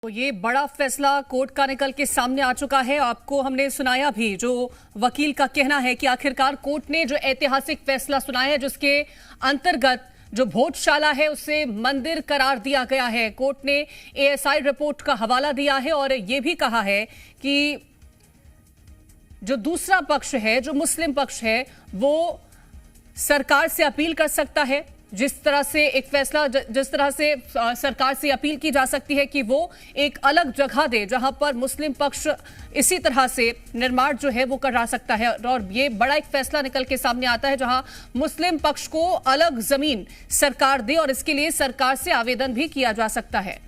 तो ये बड़ा फैसला कोर्ट का निकल के सामने आ चुका है। आपको हमने सुनाया भी, जो वकील का कहना है कि आखिरकार कोर्ट ने जो ऐतिहासिक फैसला सुनाया है, जिसके अंतर्गत जो भोजशाला है उसे मंदिर करार दिया गया है। कोर्ट ने एएसआई रिपोर्ट का हवाला दिया है और ये भी कहा है कि जो दूसरा पक्ष है, जो मुस्लिम पक्ष है, वो सरकार से अपील कर सकता है। जिस तरह से एक फैसला, जिस तरह से सरकार से अपील की जा सकती है कि वो एक अलग जगह दे जहां पर मुस्लिम पक्ष इसी तरह से निर्माण जो है वो करा सकता है। और ये बड़ा एक फैसला निकल के सामने आता है जहां मुस्लिम पक्ष को अलग जमीन सरकार दे और इसके लिए सरकार से आवेदन भी किया जा सकता है।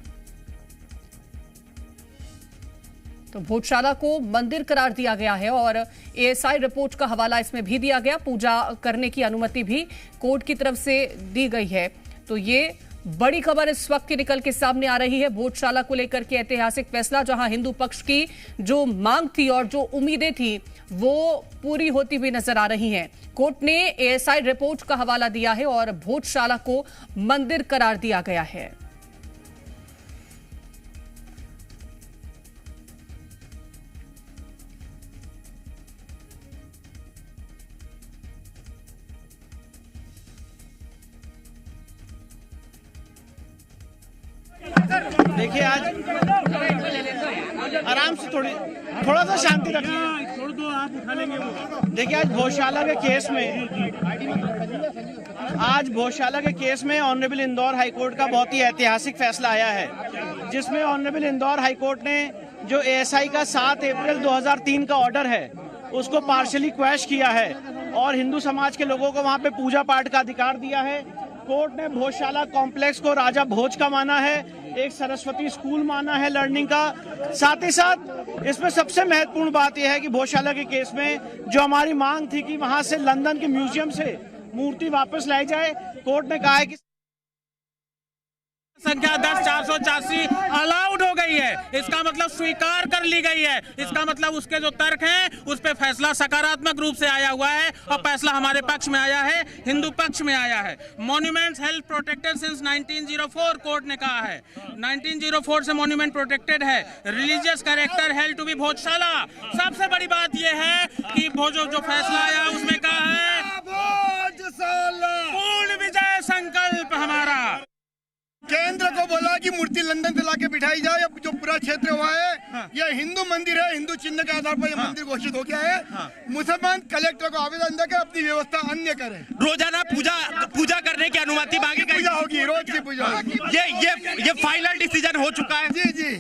तो भोजशाला को मंदिर करार दिया गया है और एएसआई रिपोर्ट का हवाला इसमें भी दिया गया। पूजा करने की अनुमति भी कोर्ट की तरफ से दी गई है। तो ये बड़ी खबर इस वक्त की निकल के सामने आ रही है। भोजशाला को लेकर के ऐतिहासिक फैसला, जहां हिंदू पक्ष की जो मांग थी और जो उम्मीदें थी वो पूरी होती हुई नजर आ रही हैं। कोर्ट ने एएसआई रिपोर्ट का हवाला दिया है और भोजशाला को मंदिर करार दिया गया है। देखिए, आज आराम से थोड़ा सा शांति रखिए। छोड़ दो, आप उठा लेंगे वो। देखिए, आज भोजशाला के केस में ऑनरेबल इंदौर हाईकोर्ट का बहुत ही ऐतिहासिक फैसला आया है, जिसमें ऑनरेबल इंदौर हाईकोर्ट ने जो एएसआई का 7 अप्रैल 2003 का ऑर्डर है उसको पार्शियली क्वैश किया है और हिंदू समाज के लोगों को वहां पे पूजा पाठ का अधिकार दिया है। कोर्ट ने भोजशाला कॉम्प्लेक्स को राजा भोज का माना है, एक सरस्वती स्कूल माना है लर्निंग का। साथ ही साथ इसमें सबसे महत्वपूर्ण बात यह है कि भोजशाला के केस में जो हमारी मांग थी कि वहां से लंदन के म्यूजियम से मूर्ति वापस लाई जाए, कोर्ट ने कहा है कि संख्या 10,484 अलाउड हो गई है। इसका मतलब स्वीकार कर ली गई है। इसका मतलब उसके जो तर्क हैं उस पे फैसला सकारात्मक रूप से आया हुआ है और फैसला हमारे पक्ष में आया है, हिंदू पक्ष में आया है। Monuments held protected since 1904 court ने कहा है। 1904 से मॉन्यूमेंट प्रोटेक्टेड है। Religious character held to be Bhojshala. सबसे बड़ी बात यह है कि जो फैसला आया उसमें कहा है पूर्ण विजय संकल्प हमारा। केंद्र को बोला कि मूर्ति लंदन से लाके बिठाई जाए। अब जो पूरा क्षेत्र हुआ है यह हिंदू मंदिर है, हिंदू चिन्ह के आधार पर यह मंदिर घोषित हो गया है। मुसलमान कलेक्टर को आवेदन देकर अपनी व्यवस्था अन्य करें। रोजाना पूजा करने की अनुमति मांगी गई। पूजा होगी, रोज की पूजा होगी। ये फाइनल डिसीजन हो चुका है। जी।